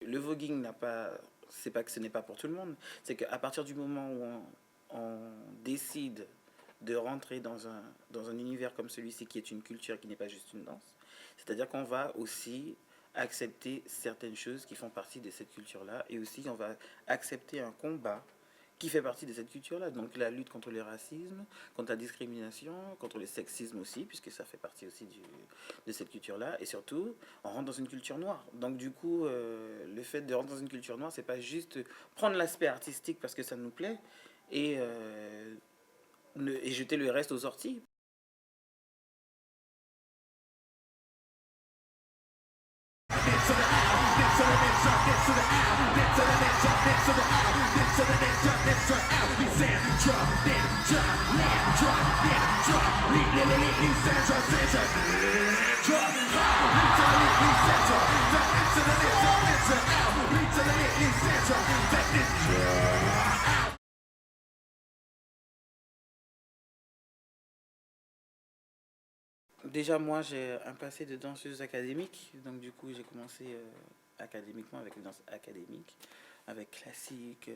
le voguing n'a pas, c'est pas que ce n'est pas pour tout le monde, c'est qu'à partir du moment où on décide de rentrer dans un univers comme celui-ci qui est une culture qui n'est pas juste une danse, c'est-à-dire qu'on va aussi accepter certaines choses qui font partie de cette culture-là et aussi on va accepter un combat qui fait partie de cette culture-là. Donc la lutte contre le racisme, contre la discrimination, contre le sexisme aussi, puisque ça fait partie aussi de cette culture-là. Et surtout, on rentre dans une culture noire. Donc du coup, le fait de rentrer dans une culture noire, c'est pas juste prendre l'aspect artistique parce que ça nous plaît et, et jeter le reste aux orties. Déjà, moi, j'ai un passé de danseuse académique. Donc, du coup, j'ai commencé académiquement avec les danses académiques, avec classique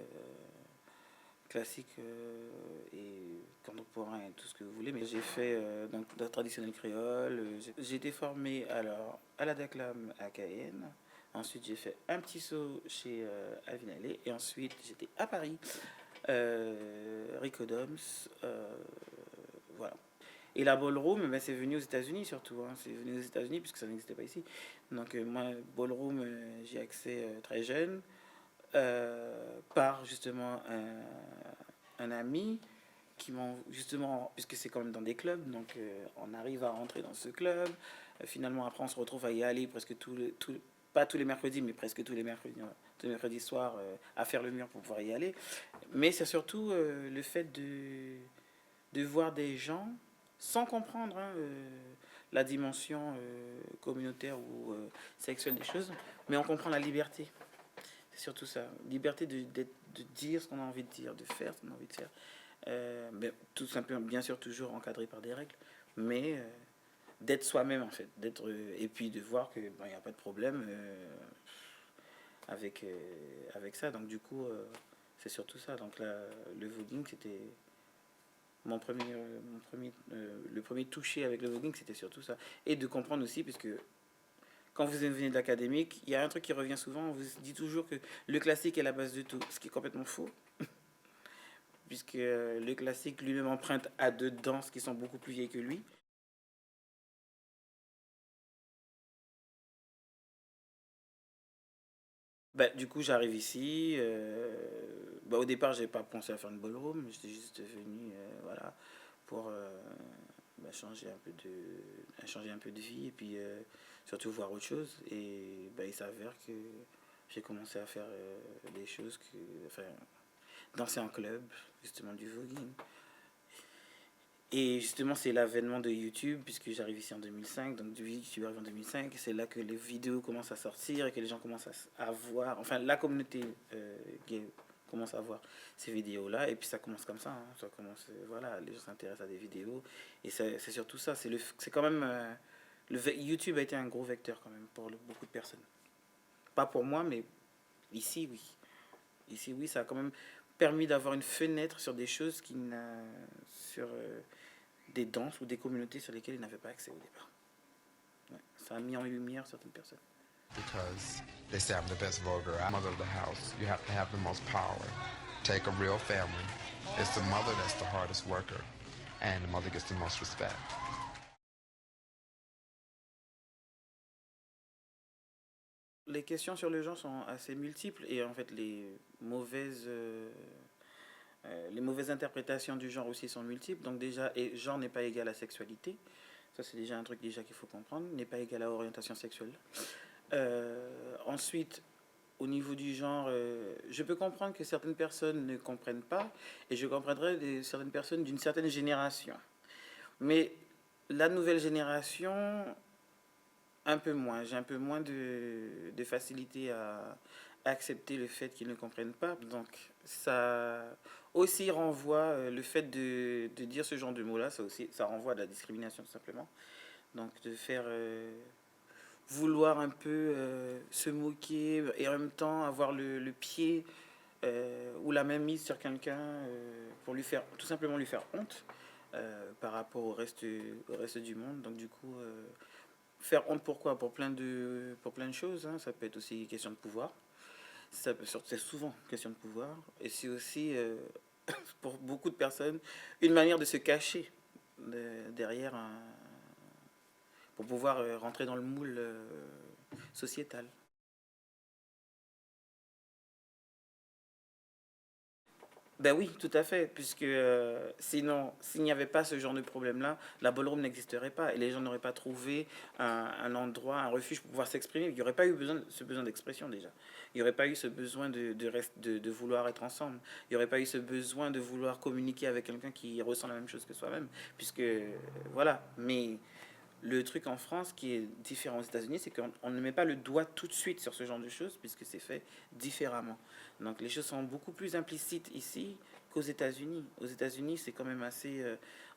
et contemporain et tout ce que vous voulez. Mais j'ai fait donc de la traditionnelle créole. J'ai été formé alors à la Declam à Cayenne. Ensuite, j'ai fait un petit saut chez Alvin. Et ensuite, j'étais à Paris, Ricodoms. Voilà. Et la ballroom, ben, c'est venu aux États-Unis surtout. Hein. C'est venu aux États-Unis puisque ça n'existait pas ici. Donc, moi, ballroom, j'y ai accès très jeune par justement un ami qui m'ont justement, puisque c'est quand même dans des clubs, donc on arrive à rentrer dans ce club. Finalement, après, on se retrouve à y aller presque pas tous les mercredis, mais presque tous les mercredis soirs, à faire le mur pour pouvoir y aller. Mais c'est surtout le fait de voir des gens sans comprendre hein, la dimension communautaire ou sexuelle des choses, mais on comprend la liberté. C'est surtout ça. Liberté de dire ce qu'on a envie de dire, de faire ce qu'on a envie de faire. Mais tout simplement, bien sûr, toujours encadré par des règles, mais d'être soi-même en fait. Et puis de voir qu'il ben, n'y a pas de problème avec ça. Donc du coup, c'est surtout ça. Donc là, le voguing, c'était le premier toucher avec le voguing, c'était surtout ça. Et de comprendre aussi, puisque quand vous venez de l'académique, il y a un truc qui revient souvent, on vous dit toujours que le classique est la base de tout, ce qui est complètement faux, puisque le classique lui-même emprunte à deux danses qui sont beaucoup plus vieilles que lui. Bah, du coup, j'arrive ici. Bah, au départ, j'ai pas pensé à faire une ballroom, j'étais juste venu voilà, pour bah, changer un peu de vie et puis surtout voir autre chose. Et bah, il s'avère que j'ai commencé à faire des choses enfin, danser en club, justement du voguing. Et justement, c'est l'avènement de YouTube, puisque j'arrive ici en 2005. Donc, YouTube arrive en 2005. C'est là que les vidéos commencent à sortir et que les gens commencent à voir. Enfin, la communauté gay commence à voir ces vidéos-là. Et puis, ça commence comme ça. Hein. Ça commence, voilà, les gens s'intéressent à des vidéos. Et c'est surtout ça. C'est quand même. YouTube a été un gros vecteur, quand même, pour beaucoup de personnes. Pas pour moi, mais ici, oui. Ici, oui, ça a quand même permis d'avoir une fenêtre sur des choses sur des danses ou des communautés sur lesquelles ils n'avaient pas accès au départ. Ouais. Ça a mis en lumière certaines personnes. Because they say I'm the best voguer. I'm mother of the house. You have to have the most power. Take a real family. It's the mother that's the hardest worker, and the mother gets the most respect. Les questions sur le genre sont assez multiples et en fait les mauvaises interprétations du genre aussi sont multiples. Donc déjà, et genre n'est pas égal à sexualité. Ça c'est déjà un truc déjà qu'il faut comprendre. N'est pas égal à orientation sexuelle. Ensuite, au niveau du genre, je peux comprendre que certaines personnes ne comprennent pas et je comprendrais certaines personnes d'une certaine génération. Mais la nouvelle génération, un peu moins. J'ai un peu moins de facilité à accepter le fait qu'ils ne comprennent pas. Donc, ça aussi renvoie, le fait de dire ce genre de mots-là, ça renvoie à de la discrimination, tout simplement. Donc, de faire vouloir un peu se moquer et en même temps avoir le pied ou la main mise sur quelqu'un pour lui faire, tout simplement lui faire honte par rapport au reste du monde. Donc du coup, faire honte pourquoi? Pour plein de choses, hein. Ça peut être aussi question de pouvoir. C'est souvent question de pouvoir. Et c'est aussi, pour beaucoup de personnes, une manière de se cacher derrière pour pouvoir rentrer dans le moule sociétal. Ben oui, tout à fait, puisque sinon, s'il n'y avait pas ce genre de problème-là, la ballroom n'existerait pas et les gens n'auraient pas trouvé un endroit, un refuge pour pouvoir s'exprimer. Il n'y aurait pas eu ce besoin d'expression déjà. Il n'y aurait pas eu ce besoin de vouloir être ensemble. Il n'y aurait pas eu ce besoin de vouloir communiquer avec quelqu'un qui ressent la même chose que soi-même, puisque voilà. Mais le truc en France qui est différent aux États-Unis, c'est qu'on ne met pas le doigt tout de suite sur ce genre de choses puisque c'est fait différemment. Donc les choses sont beaucoup plus implicites ici qu'aux États-Unis. Aux États-Unis, c'est quand même assez,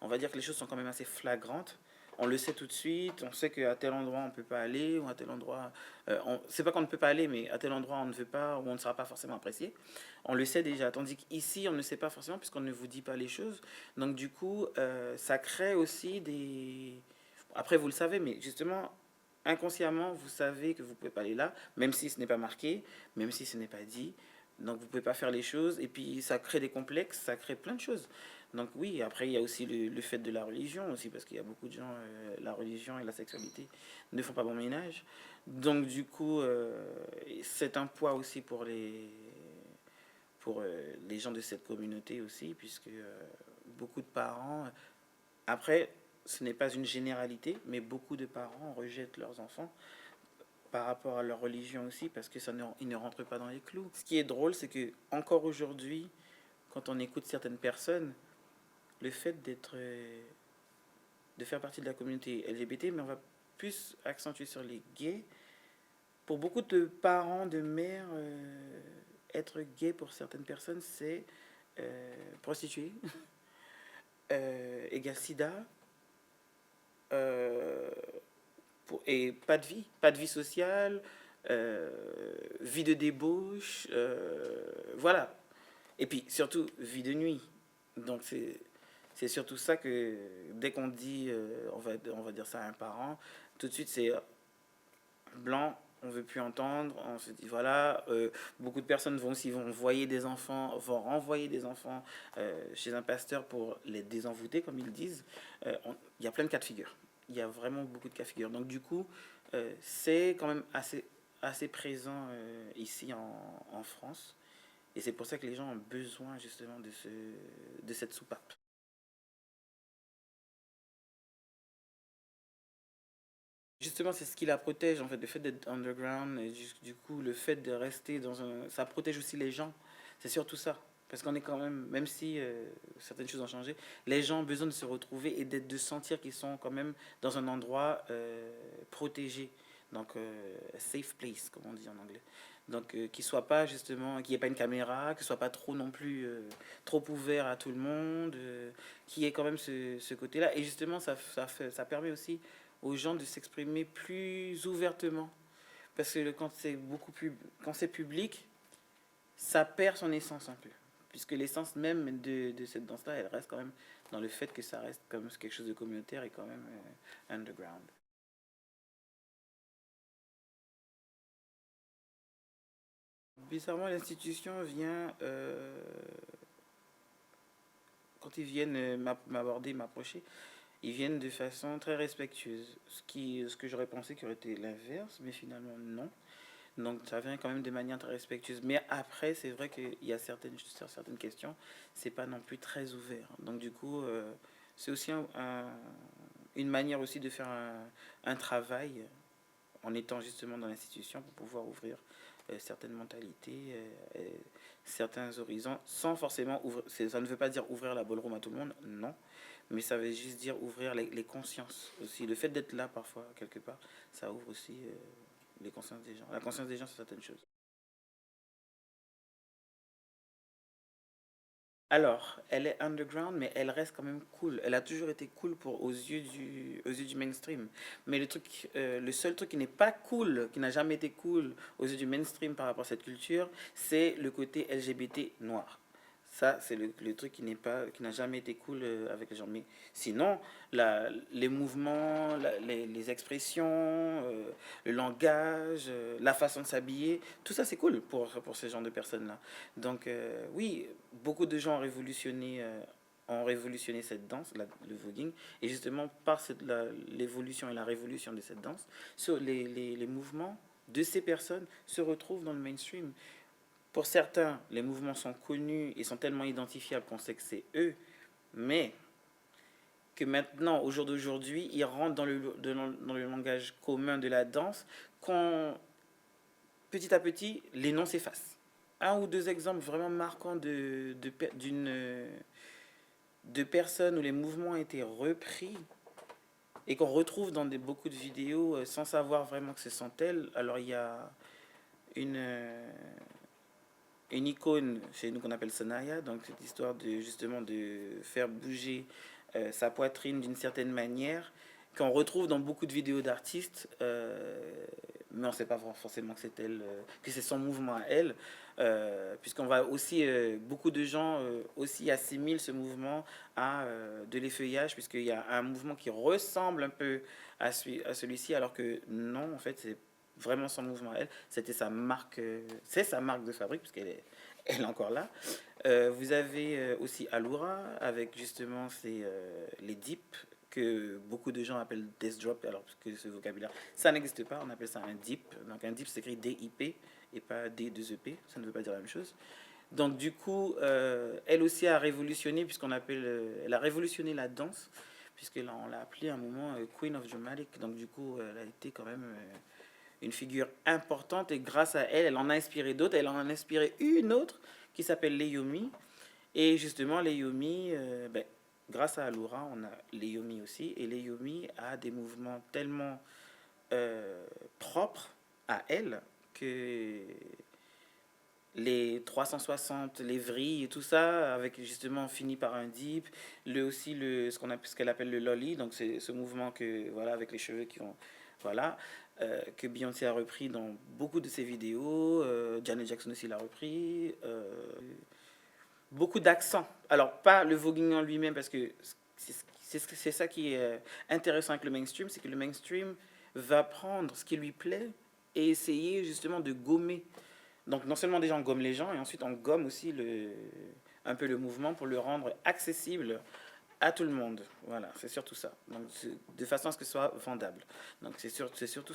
on va dire que les choses sont quand même assez flagrantes. On le sait tout de suite, on sait qu'à tel endroit on ne peut pas aller, ou à tel endroit, c'est pas qu'on ne peut pas aller, mais à tel endroit on ne veut pas, ou on ne sera pas forcément apprécié. On le sait déjà, tandis qu'ici on ne sait pas forcément puisqu'on ne vous dit pas les choses. Donc du coup, ça crée aussi des, après, vous le savez, mais justement, inconsciemment, vous savez que vous ne pouvez pas aller là, même si ce n'est pas marqué, même si ce n'est pas dit. Donc, vous ne pouvez pas faire les choses. Et puis, ça crée des complexes, ça crée plein de choses. Donc, oui, après, il y a aussi le fait de la religion aussi, parce qu'il y a beaucoup de gens, la religion et la sexualité ne font pas bon ménage. Donc, du coup, c'est un poids aussi pour les gens de cette communauté aussi, puisque beaucoup de parents après, ce n'est pas une généralité, mais beaucoup de parents rejettent leurs enfants par rapport à leur religion aussi, parce que ils ne rentrent pas dans les clous. Ce qui est drôle, c'est que encore aujourd'hui, quand on écoute certaines personnes, le fait de faire partie de la communauté LGBT, mais on va plus accentuer sur les gays. Pour beaucoup de parents, de mères, être gay pour certaines personnes, c'est prostituée, égale sida, euh, et pas de vie sociale, euh, vie de débauche, voilà. Et puis surtout vie de nuit. Donc c'est surtout ça que dès qu'on dit, on va dire ça à un parent, tout de suite c'est blanc, on veut plus entendre, on se dit voilà, beaucoup de personnes vont envoyer des enfants, vont renvoyer des enfants chez un pasteur pour les désenvoûter, comme ils disent. Il y a plein de cas de figure. Il y a vraiment beaucoup de cas de figure. Donc du coup, c'est quand même assez présent ici en France. Et c'est pour ça que les gens ont besoin justement de cette soupape. Justement, c'est ce qui la protège, en fait, le fait d'être underground, et du coup, le fait de rester dans un... Ça protège aussi les gens, c'est surtout ça. Parce qu'on est quand même, même si certaines choses ont changé, les gens ont besoin de se retrouver et de sentir qu'ils sont quand même dans un endroit protégé. Donc, safe place, comme on dit en anglais. Donc, qu'il soit pas justement, qu'il n'y ait pas une caméra, que ce soit pas trop non plus, trop ouvert à tout le monde, qu'il y ait quand même ce côté-là. Et justement, ça permet aussi aux gens de s'exprimer plus ouvertement. Parce que quand c'est public, ça perd son essence un peu. Puisque l'essence même de cette danse-là, elle reste quand même dans le fait que ça reste comme quelque chose de communautaire et quand même underground. Bizarrement, l'institution vient, quand ils viennent m'aborder, m'approcher, ils viennent de façon très respectueuse. Ce que j'aurais pensé qui aurait été l'inverse, mais finalement non. Donc ça vient quand même de manière très respectueuse. Mais après, c'est vrai qu'il y a sur certaines questions, c'est pas non plus très ouvert. Donc du coup, c'est aussi une manière aussi de faire un travail en étant justement dans l'institution pour pouvoir ouvrir certaines mentalités, certains horizons, sans forcément ouvrir. Ça ne veut pas dire ouvrir la ballroom à tout le monde, non. Mais ça veut juste dire ouvrir les consciences aussi. Le fait d'être là parfois, quelque part, ça ouvre aussi les consciences des gens. La conscience des gens sur certaines choses. Alors, elle est underground, mais elle reste quand même cool. Elle a toujours été cool aux yeux du mainstream. Mais le seul truc qui n'est pas cool, qui n'a jamais été cool aux yeux du mainstream par rapport à cette culture, c'est le côté LGBT noir. Ça, c'est le truc qui n'a jamais été cool avec les gens. Mais sinon, les mouvements, les expressions, le langage, la façon de s'habiller, tout ça, c'est cool pour ce genre de personnes-là. Donc, oui, beaucoup de gens ont révolutionné cette danse, le voguing, et justement par l'évolution et la révolution de cette danse, les mouvements de ces personnes se retrouvent dans le mainstream. Pour certains, les mouvements sont connus et sont tellement identifiables qu'on sait que c'est eux, mais que maintenant, au jour d'aujourd'hui, ils rentrent dans le langage commun de la danse, qu'on petit à petit, les noms s'effacent. Un ou deux exemples vraiment marquants de personnes où les mouvements ont été repris et qu'on retrouve dans beaucoup de vidéos sans savoir vraiment que ce sont elles. Alors il y a une, euh, une icône chez nous qu'on appelle Sanaya, donc cette histoire de justement de faire bouger sa poitrine d'une certaine manière, qu'on retrouve dans beaucoup de vidéos d'artistes, mais on ne sait pas forcément que c'est elle, que c'est son mouvement à elle, puisqu'on va aussi, beaucoup de gens aussi assimilent ce mouvement à de l'effeuillage, puisqu'il y a un mouvement qui ressemble un peu à celui-ci, alors que non, en fait, c'est vraiment son mouvement à elle. C'était sa marque, c'est sa marque de fabrique, elle est encore là. Vous avez aussi Alura, avec justement les dips, que beaucoup de gens appellent death drop, alors que ce vocabulaire, ça n'existe pas, on appelle ça un dip. Donc un dip s'écrit D-I-P et pas D-2-E-P, ça ne veut pas dire la même chose. Donc du coup, elle aussi a révolutionné, elle a révolutionné la danse, puisque là on l'a appelée à un moment Queen of Dramatic. Donc du coup, elle a été quand même une figure importante et grâce à elle, elle en a inspiré d'autres. Elle en a inspiré une autre qui s'appelle Leiomi. Et justement, Leiomi, grâce à Alura, on a Leiomi aussi. Et Leiomi a des mouvements tellement propres à elle que les 360, les vrilles et tout ça, avec justement fini par un dip, ce qu'elle appelle le lolly, donc c'est ce mouvement que voilà avec les cheveux qui ont voilà que Beyoncé a repris dans beaucoup de ses vidéos, Janet Jackson aussi l'a repris, beaucoup d'accents. Alors pas le voguing en lui-même parce que c'est ça qui est intéressant avec le mainstream, c'est que le mainstream va prendre ce qui lui plaît et essayer justement de gommer. Donc non seulement déjà on gomme les gens, et ensuite on gomme aussi un peu le mouvement pour le rendre accessible à tout le monde. Voilà, c'est surtout ça. Donc, de façon à ce que ce soit vendable. Donc c'est surtout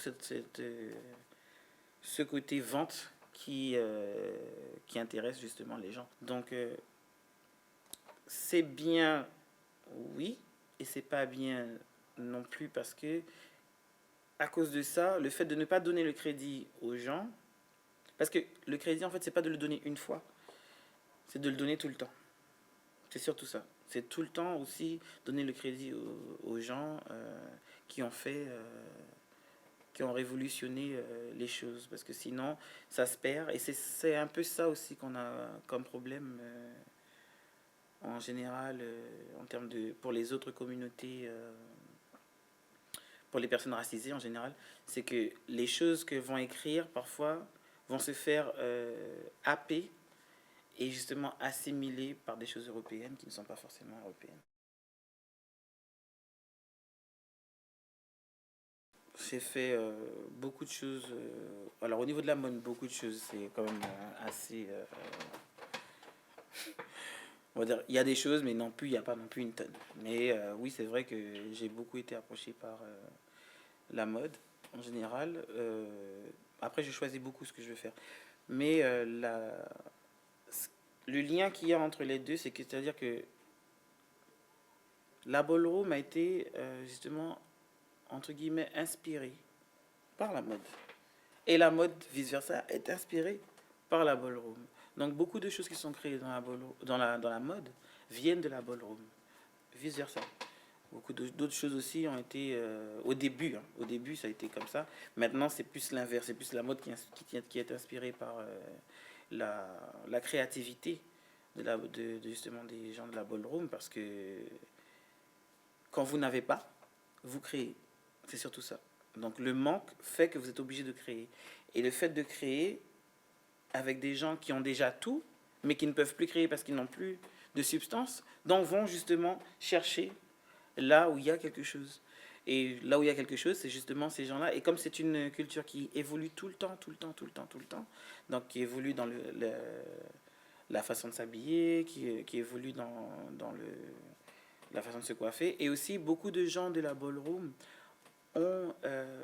ce côté vente qui intéresse justement les gens. Donc c'est bien, oui, et c'est pas bien non plus parce que à cause de ça, le fait de ne pas donner le crédit aux gens, parce que le crédit, en fait, c'est pas de le donner une fois, c'est de le donner tout le temps. C'est surtout ça. C'est tout le temps aussi donner le crédit aux gens qui ont fait, qui ont révolutionné les choses. Parce que sinon, ça se perd. Et c'est un peu ça aussi qu'on a comme problème en général, en termes pour les autres communautés, pour les personnes racisées en général. C'est que les choses que vont écrire parfois vont se faire happer et justement assimilées par des choses européennes qui ne sont pas forcément européennes. J'ai fait beaucoup de choses. Alors au niveau de la mode, beaucoup de choses, c'est quand même assez. On va dire, il y a des choses, mais non plus, il n'y a pas non plus une tonne. Mais oui, c'est vrai que j'ai beaucoup été approché par la mode en général. Après, je choisis beaucoup ce que je veux faire. Mais le lien qu'il y a entre les deux, c'est-à-dire que la ballroom a été justement entre guillemets inspirée par la mode. Et la mode, vice-versa, est inspirée par la ballroom. Donc beaucoup de choses qui sont créées dans la mode viennent de la ballroom. Vice-versa. Beaucoup d'autres choses aussi ont été au début. Au début, ça a été comme ça. Maintenant, c'est plus l'inverse. C'est plus la mode qui est inspirée par la créativité justement des gens de la ballroom, parce que quand vous n'avez pas, vous créez. C'est surtout ça. Donc le manque fait que vous êtes obligé de créer. Et le fait de créer avec des gens qui ont déjà tout, mais qui ne peuvent plus créer parce qu'ils n'ont plus de substance, donc vont justement chercher là où il y a quelque chose. Et là où il y a quelque chose, c'est justement ces gens-là. Et comme c'est une culture qui évolue tout le temps, donc qui évolue dans la façon de s'habiller, qui évolue la façon de se coiffer, et aussi beaucoup de gens de la ballroom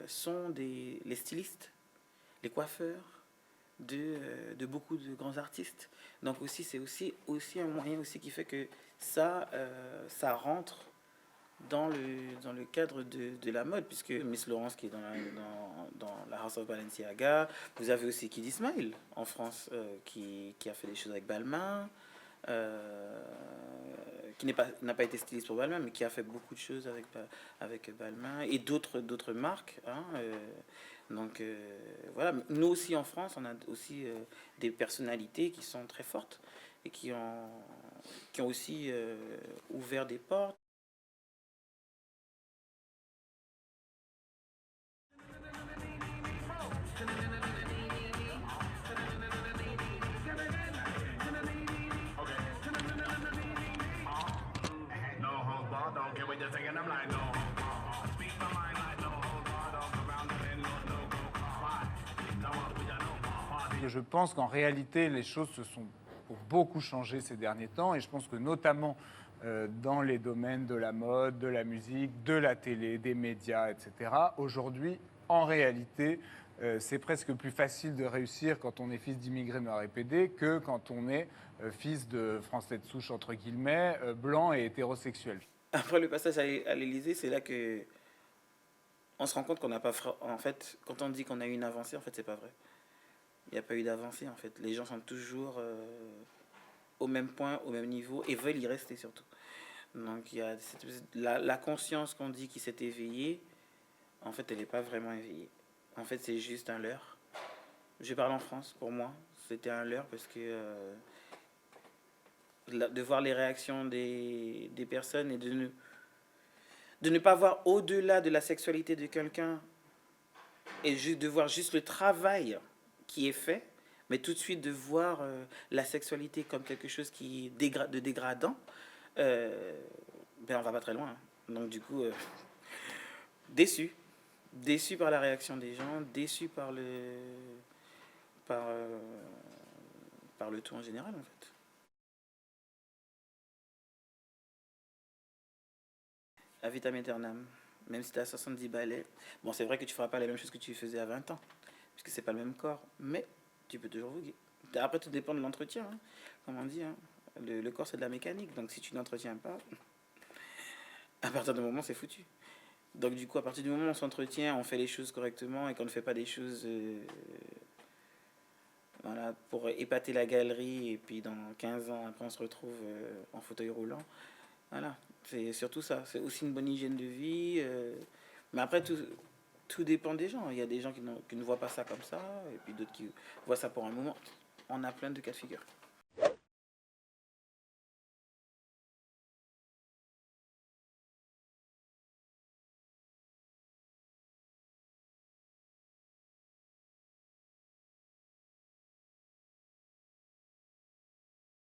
sont les stylistes, les coiffeurs de beaucoup de grands artistes. Donc aussi, c'est aussi un moyen aussi qui fait que ça rentre dans le cadre de la mode, puisque Miss Laurence qui est dans la House of Balenciaga, vous avez aussi Kid Ismail en France qui a fait des choses avec Balmain, qui n'a pas été styliste pour Balmain, mais qui a fait beaucoup de choses avec Balmain et d'autres marques. Hein, donc voilà, nous aussi en France, on a aussi des personnalités qui sont très fortes et qui ont aussi ouvert des portes. Je pense qu'en réalité, les choses se sont beaucoup changées ces derniers temps, et je pense que notamment dans les domaines de la mode, de la musique, de la télé, des médias, etc., aujourd'hui, en réalité, c'est presque plus facile de réussir quand on est fils d'immigrés noirs et pédés que quand on est fils de Français de souche, entre guillemets, blanc et hétérosexuel. Après le passage à l'Élysée, c'est là que on se rend compte qu'on n'a pas... En fait, quand on dit qu'on a eu une avancée, en fait, c'est pas vrai. Il n'y a pas eu d'avancée, en fait. Les gens sont toujours au même point, au même niveau, et veulent y rester surtout. Donc, il y a la conscience qu'on dit qui s'est éveillée, en fait, elle n'est pas vraiment éveillée. En fait, c'est juste un leurre. Je parle en France, pour moi, c'était un leurre, parce que de voir les réactions des personnes et de ne pas voir au-delà de la sexualité de quelqu'un et de voir juste le travail qui est fait, mais tout de suite de voir la sexualité comme quelque chose de dégradant, on va pas très loin. Hein. Donc du coup, déçu. Déçu par la réaction des gens, déçu par le tout en général, en fait. À vitam aeternam, même si tu as 70 balais. Bon, c'est vrai que tu feras pas la même chose que tu faisais à 20 ans, puisque c'est pas le même corps, mais tu peux toujours voguer. Après, tout dépend de l'entretien, hein, comme on dit. Hein. Le corps, c'est de la mécanique, donc si tu n'entretiens pas, à partir du moment, c'est foutu. Donc du coup, à partir du moment où on s'entretient, on fait les choses correctement et qu'on ne fait pas des choses voilà, pour épater la galerie et puis dans 15 ans, après, on se retrouve en fauteuil roulant. Voilà, c'est surtout ça. C'est aussi une bonne hygiène de vie. Mais après, tout dépend des gens. Il y a des gens qui ne voient pas ça comme ça et puis d'autres qui voient ça pour un moment. On a plein de cas de figure.